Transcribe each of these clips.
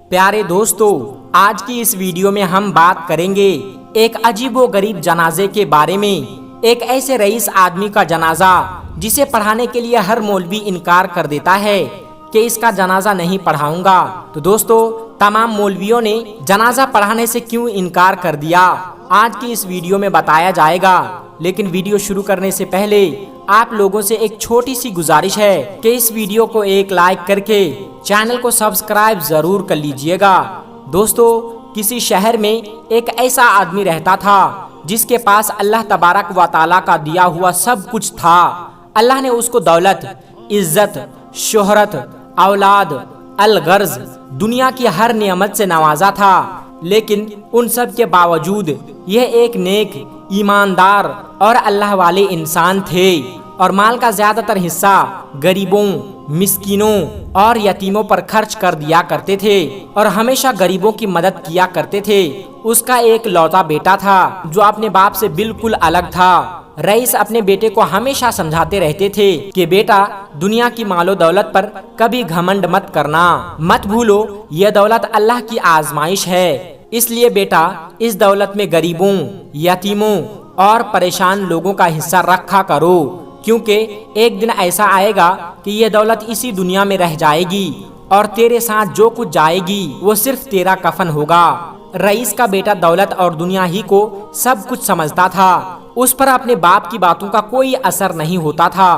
پیارے دوستو، آج کی اس ویڈیو میں ہم بات کریں گے ایک عجیب و غریب جنازے کے بارے میں۔ ایک ایسے رئیس آدمی کا جنازہ جسے پڑھانے کے لیے ہر مولوی انکار کر دیتا ہے کہ اس کا جنازہ نہیں پڑھاؤں گا۔ تو دوستو، تمام مولویوں نے جنازہ پڑھانے سے کیوں انکار کر دیا، آج کی اس ویڈیو میں بتایا جائے گا۔ لیکن ویڈیو شروع کرنے سے پہلے آپ لوگوں سے ایک چھوٹی سی گزارش ہے کہ اس ویڈیو کو ایک لائک کر کے چینل کو سبسکرائب ضرور کر لیجئے گا۔ دوستو، کسی شہر میں ایک ایسا آدمی رہتا تھا جس کے پاس اللہ تبارک و تعالیٰ کا دیا ہوا سب کچھ تھا۔ اللہ نے اس کو دولت، عزت، شہرت، اولاد، الغرض، دنیا کی ہر نعمت سے نوازا تھا، لیکن ان سب کے باوجود یہ ایک نیک، ایماندار اور اللہ والے انسان تھے، اور مال کا زیادہ تر حصہ غریبوں، مسکینوں اور یتیموں پر خرچ کر دیا کرتے تھے، اور ہمیشہ غریبوں کی مدد کیا کرتے تھے۔ اس کا ایک لوتا بیٹا تھا جو اپنے باپ سے بالکل الگ تھا۔ رئیس اپنے بیٹے کو ہمیشہ سمجھاتے رہتے تھے کہ بیٹا، دنیا کی مال و دولت پر کبھی گھمنڈ مت کرنا، مت بھولو یہ دولت اللہ کی آزمائش ہے، اس لیے بیٹا اس دولت میں غریبوں، یتیموں اور پریشان لوگوں کا حصہ رکھا کرو، کیونکہ ایک دن ایسا آئے گا کہ یہ دولت اسی دنیا میں رہ جائے گی، اور تیرے ساتھ جو کچھ جائے گی وہ صرف تیرا کفن ہوگا۔ رئیس کا بیٹا دولت اور دنیا ہی کو سب کچھ سمجھتا تھا، اس پر اپنے باپ کی باتوں کا کوئی اثر نہیں ہوتا تھا۔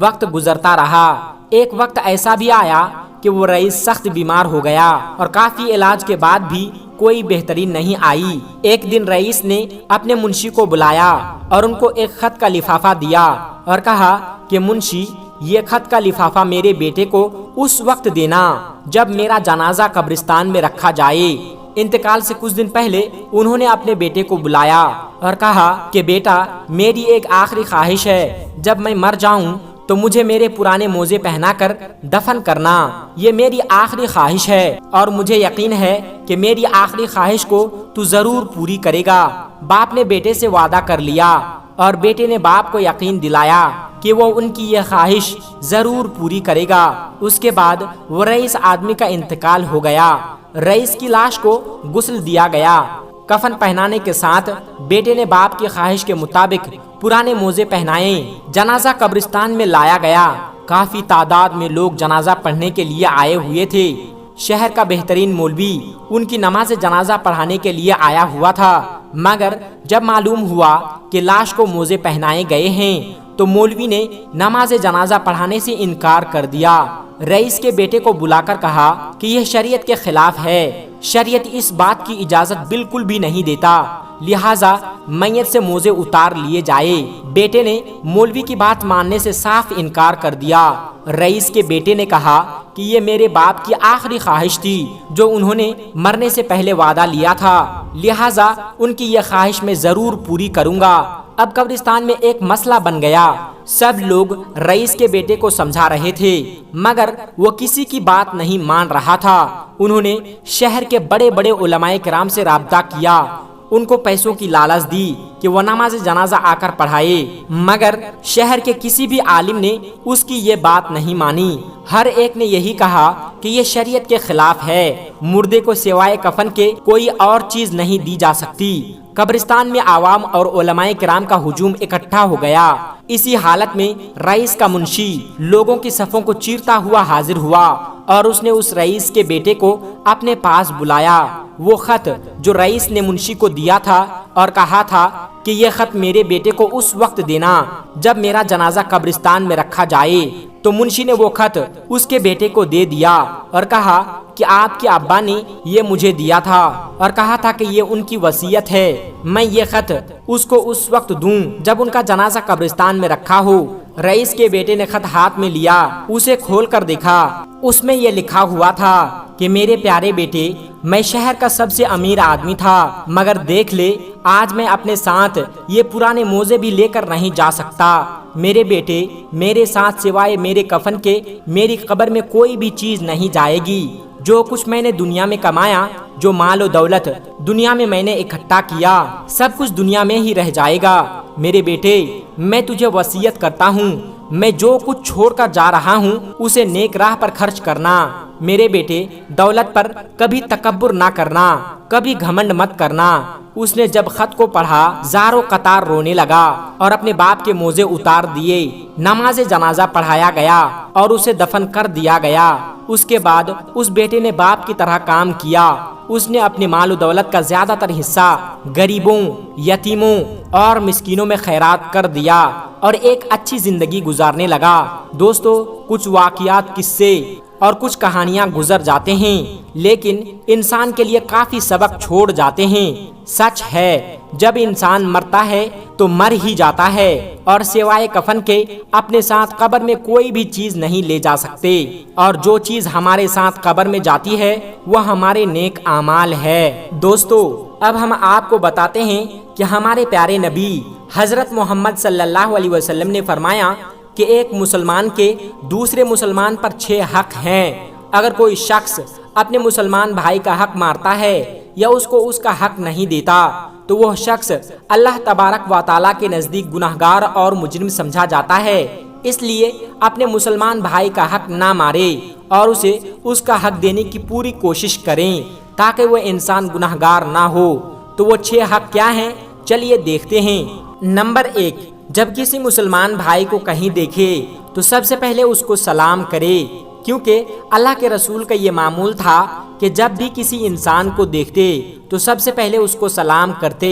وقت گزرتا رہا، ایک وقت ایسا بھی آیا کہ وہ رئیس سخت بیمار ہو گیا، اور کافی علاج کے بعد بھی کوئی بہتری نہیں آئی۔ ایک دن رئیس نے اپنے منشی کو بلایا اور ان کو ایک خط کا لفافہ دیا اور کہا کہ منشی، یہ خط کا لفافہ میرے بیٹے کو اس وقت دینا جب میرا جنازہ قبرستان میں رکھا جائے۔ انتقال سے کچھ دن پہلے انہوں نے اپنے بیٹے کو بلایا اور کہا کہ بیٹا، میری ایک آخری خواہش ہے، جب میں مر جاؤں تو مجھے میرے پرانے موزے پہنا کر دفن کرنا، یہ میری آخری خواہش ہے، اور مجھے یقین ہے کہ میری آخری خواہش کو تو ضرور پوری کرے گا۔ باپ نے بیٹے سے وعدہ کر لیا، اور بیٹے نے باپ کو یقین دلایا کہ وہ ان کی یہ خواہش ضرور پوری کرے گا۔ اس کے بعد وہ رئیس آدمی کا انتقال ہو گیا۔ رئیس کی لاش کو غسل دیا گیا، کفن پہنانے کے ساتھ بیٹے نے باپ کی خواہش کے مطابق پرانے موزے پہنائے، جنازہ قبرستان میں لایا گیا۔ کافی تعداد میں لوگ جنازہ پڑھنے کے لیے آئے ہوئے تھے۔ شہر کا بہترین مولوی ان کی نماز جنازہ پڑھانے کے لیے آیا ہوا تھا، مگر جب معلوم ہوا کہ لاش کو موزے پہنائے گئے ہیں تو مولوی نے نماز جنازہ پڑھانے سے انکار کر دیا۔ رئیس کے بیٹے کو بلا کر کہا کہ یہ شریعت کے خلاف ہے، شریعت اس بات کی اجازت بالکل بھی نہیں دیتا، لہٰذا میت سے موزے اتار لیے جائے۔ بیٹے نے مولوی کی بات ماننے سے صاف انکار کر دیا۔ رئیس کے بیٹے نے کہا کہ یہ میرے باپ کی آخری خواہش تھی جو انہوں نے مرنے سے پہلے وعدہ لیا تھا، لہٰذا ان کی یہ خواہش میں ضرور پوری کروں گا۔ اب قبرستان میں ایک مسئلہ بن گیا، سب لوگ رئیس کے بیٹے کو سمجھا رہے تھے، مگر وہ کسی کی بات نہیں مان رہا تھا۔ انہوں نے شہر کے بڑے بڑے علماء کرام سے رابطہ کیا، ان کو پیسوں کی لالچ دی کہ وہ نماز جنازہ آ کر پڑھائے، مگر شہر کے کسی بھی عالم نے اس کی یہ بات نہیں مانی۔ ہر ایک نے یہی کہا کہ یہ شریعت کے خلاف ہے، مردے کو سوائے کفن کے کوئی اور چیز نہیں دی جا سکتی۔ قبرستان میں عوام اور علماء کرام کا ہجوم اکٹھا ہو گیا۔ اسی حالت میں رئیس کا منشی لوگوں کی صفوں کو چیرتا ہوا حاضر ہوا، اور اس نے اس رئیس کے بیٹے کو اپنے پاس بلایا۔ وہ خط جو رئیس نے منشی کو دیا تھا اور کہا تھا کہ یہ خط میرے بیٹے کو اس وقت دینا جب میرا جنازہ قبرستان میں رکھا جائے، تو منشی نے وہ خط اس کے بیٹے کو دے دیا اور کہا کہ آپ کے ابا نے یہ مجھے دیا تھا اور کہا تھا کہ یہ ان کی وصیت ہے، میں یہ خط اس کو اس وقت دوں جب ان کا جنازہ قبرستان میں رکھا ہو۔ رئیس کے بیٹے نے خط ہاتھ میں لیا، اسے کھول کر دیکھا، اس میں یہ لکھا ہوا تھا کہ میرے پیارے بیٹے، میں شہر کا سب سے امیر آدمی تھا، مگر دیکھ لے آج میں اپنے ساتھ یہ پرانے موزے بھی لے کر نہیں جا سکتا۔ میرے بیٹے، میرے ساتھ سوائے میرے کفن کے میری قبر میں کوئی بھی چیز نہیں جائے گی۔ جو کچھ میں نے دنیا میں کمایا، جو مال و دولت دنیا میں نے اکٹھا کیا، سب کچھ دنیا میں ہی رہ جائے گا۔ میرے بیٹے میں تجھے وصیت کرتا ہوں میں جو کچھ چھوڑ کر جا رہا ہوں اسے نیک راہ پر خرچ کرنا۔ میرے بیٹے دولت پر کبھی تکبر نہ کرنا، کبھی گھمنڈ مت کرنا۔ اس نے جب خط کو پڑھا زاروں قطار رونے لگا اور اپنے باپ کے موزے اتار دیے۔ نماز جنازہ پڑھایا گیا اور اسے دفن کر دیا گیا۔ اس کے بعد اس بیٹے نے باپ کی طرح کام کیا۔ اس نے اپنے مال و دولت کا زیادہ تر حصہ غریبوں، یتیموں اور مسکینوں میں خیرات کر دیا اور ایک اچھی زندگی گزارنے لگا۔ دوستو کچھ واقعات، قصے اور کچھ کہانیاں گزر جاتے ہیں لیکن انسان کے لیے کافی سبق چھوڑ جاتے ہیں۔ سچ ہے جب انسان مرتا ہے تو مر ہی جاتا ہے اور سوائے کفن کے اپنے ساتھ قبر میں کوئی بھی چیز نہیں لے جا سکتے، اور جو چیز ہمارے ساتھ قبر میں جاتی ہے وہ ہمارے نیک اعمال ہے۔ دوستو اب ہم آپ کو بتاتے ہیں کہ ہمارے پیارے نبی حضرت محمد صلی اللہ علیہ وسلم نے فرمایا کہ ایک مسلمان کے دوسرے مسلمان پر 6 حق ہیں۔ اگر کوئی شخص اپنے مسلمان بھائی کا حق مارتا ہے یا اس کو اس کا حق نہیں دیتا تو وہ شخص اللہ تبارک و تعالیٰ کے نزدیک گناہگار اور مجرم سمجھا جاتا ہے۔ اس لیے اپنے مسلمان بھائی کا حق نہ مارے اور اسے اس کا حق دینے کی پوری کوشش کریں تاکہ وہ انسان گناہگار نہ ہو۔ تو وہ 6 حق کیا ہیں؟ چلیے دیکھتے ہیں۔ نمبر 1، جب کسی مسلمان بھائی کو کہیں دیکھے تو سب سے پہلے اس کو سلام کرے، کیونکہ اللہ کے رسول کا یہ معمول تھا کہ جب بھی کسی انسان کو دیکھتے تو سب سے پہلے اس کو سلام کرتے،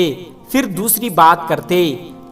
پھر دوسری بات کرتے۔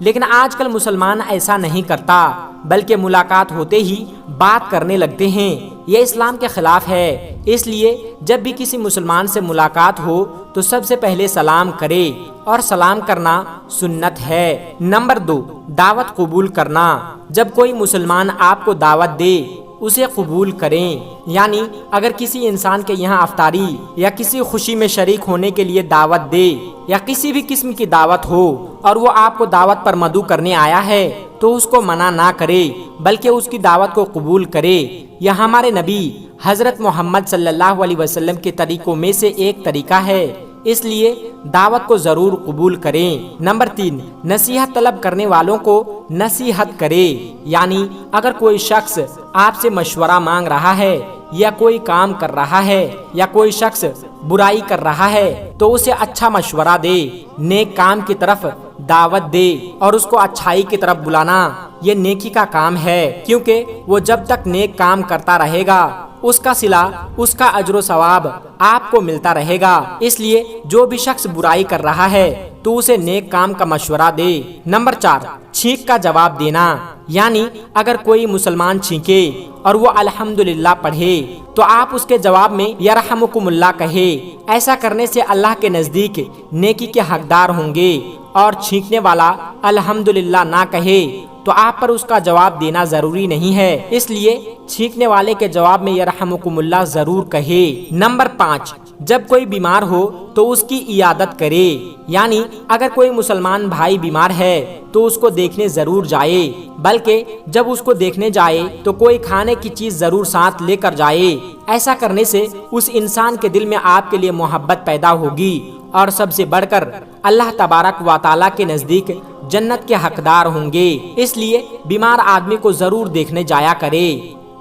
لیکن آج کل مسلمان ایسا نہیں کرتا بلکہ ملاقات ہوتے ہی بات کرنے لگتے ہیں۔ یہ اسلام کے خلاف ہے۔ اس لیے جب بھی کسی مسلمان سے ملاقات ہو تو سب سے پہلے سلام کرے، اور سلام کرنا سنت ہے۔ نمبر 2، دعوت قبول کرنا۔ جب کوئی مسلمان آپ کو دعوت دے اسے قبول کریں، یعنی اگر کسی انسان کے یہاں افطاری یا کسی خوشی میں شریک ہونے کے لیے دعوت دے یا کسی بھی قسم کی دعوت ہو اور وہ آپ کو دعوت پر مدعو کرنے آیا ہے تو اس کو منع نہ کرے بلکہ اس کی دعوت کو قبول کرے۔ یہ ہمارے نبی حضرت محمد صلی اللہ علیہ وسلم کے طریقوں میں سے ایک طریقہ ہے، اس لیے دعوت کو ضرور قبول کریں۔ نمبر 3، نصیحت طلب کرنے والوں کو نصیحت کرے، یعنی اگر کوئی شخص آپ سے مشورہ مانگ رہا ہے یا کوئی کام کر رہا ہے یا کوئی شخص برائی کر رہا ہے تو اسے اچھا مشورہ دے، نیک کام کی طرف دعوت دے اور اس کو اچھائی کی طرف بلانا یہ نیکی کا کام ہے، کیونکہ وہ جب تک نیک کام کرتا رہے گا اس کا صلہ، اس کا اجر و ثواب آپ کو ملتا رہے گا۔ اس لیے جو بھی شخص برائی کر رہا ہے تو اسے نیک کام کا مشورہ دے۔ نمبر 4، چھینک کا جواب دینا، یعنی اگر کوئی مسلمان چھینکے اور وہ الحمدللہ پڑھے تو آپ اس کے جواب میں یرحمکم اللہ کہے۔ ایسا کرنے سے اللہ کے نزدیک نیکی کے حقدار ہوں گے، اور چھینکنے والا الحمدللہ نہ کہے تو آپ پر اس کا جواب دینا ضروری نہیں ہے، اس لیے چھینکنے والے کے جواب میں یرحمکم اللہ ضرور کہے۔ نمبر 5، جب کوئی بیمار ہو تو اس کی عیادت کرے، یعنی اگر کوئی مسلمان بھائی بیمار ہے تو اس کو دیکھنے ضرور جائے، بلکہ جب اس کو دیکھنے جائے تو کوئی کھانے کی چیز ضرور ساتھ لے کر جائے۔ ایسا کرنے سے اس انسان کے دل میں آپ کے لیے محبت پیدا ہوگی، اور سب سے بڑھ کر اللہ تبارک و تعالیٰ کے نزدیک جنت کے حقدار ہوں گے۔ اس لیے بیمار آدمی کو ضرور دیکھنے جایا کرے۔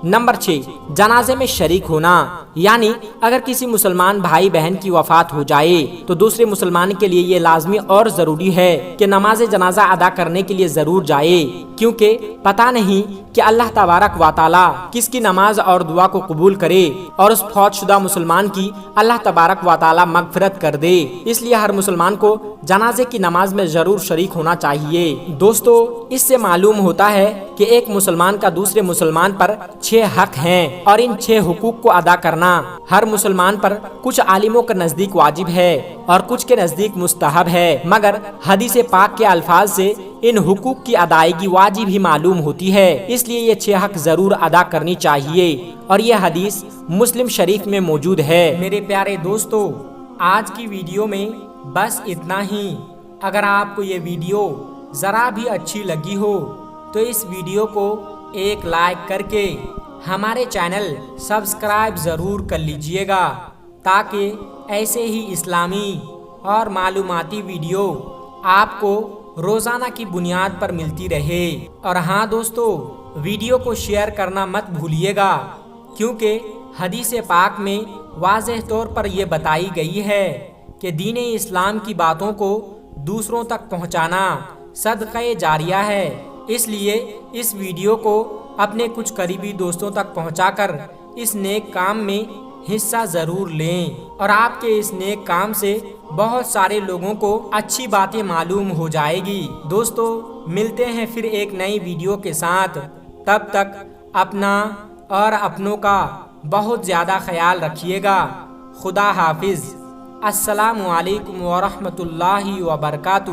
نمبر 6، جنازے میں شریک ہونا، یعنی اگر کسی مسلمان بھائی بہن کی وفات ہو جائے تو دوسرے مسلمان کے لیے یہ لازمی اور ضروری ہے کہ نماز جنازہ ادا کرنے کے لیے ضرور جائے، کیونکہ پتہ نہیں کہ اللہ تبارک و تعالیٰ کس کی نماز اور دعا کو قبول کرے اور اس فوت شدہ مسلمان کی اللہ تبارک و تعالیٰ مغفرت کر دے۔ اس لیے ہر مسلمان کو جنازے کی نماز میں ضرور شریک ہونا چاہیے۔ دوستو اس سے معلوم ہوتا ہے کہ ایک مسلمان کا دوسرے مسلمان پر 6 حق ہیں، اور ان 6 حقوق کو ادا کرنا ہر مسلمان پر کچھ عالموں کے نزدیک واجب ہے اور کچھ کے نزدیک مستحب ہے، مگر حدیث پاک کے الفاظ سے ان حقوق کی ادائیگی واجب ہی معلوم ہوتی ہے۔ اس لیے یہ 6 حق ضرور ادا کرنی چاہیے، اور یہ حدیث مسلم شریف میں موجود ہے۔ میرے پیارے دوستو آج کی ویڈیو میں بس اتنا ہی۔ اگر آپ کو یہ ویڈیو ذرا بھی اچھی لگی ہو تو اس ویڈیو کو ایک لائک کر کے ہمارے چینل سبسکرائب ضرور کر لیجئے گا، تاکہ ایسے ہی اسلامی اور معلوماتی ویڈیو آپ کو روزانہ کی بنیاد پر ملتی رہے۔ اور ہاں دوستو، ویڈیو کو شیئر کرنا مت بھولیے گا، کیونکہ حدیث پاک میں واضح طور پر یہ بتائی گئی ہے کہ دین اسلام کی باتوں کو دوسروں تک پہنچانا صدقہ جاریہ ہے۔ اس لیے اس ویڈیو کو اپنے کچھ قریبی دوستوں تک پہنچا کر اس نیک کام میں حصہ ضرور لیں، اور آپ کے اس نیک کام سے بہت سارے لوگوں کو اچھی باتیں معلوم ہو جائے گی۔ دوستو، ملتے ہیں پھر ایک نئی ویڈیو کے ساتھ، تب تک اپنا اور اپنوں کا بہت زیادہ خیال رکھیے گا۔ خدا حافظ۔ السلام علیکم ورحمۃ اللہ وبرکاتہ۔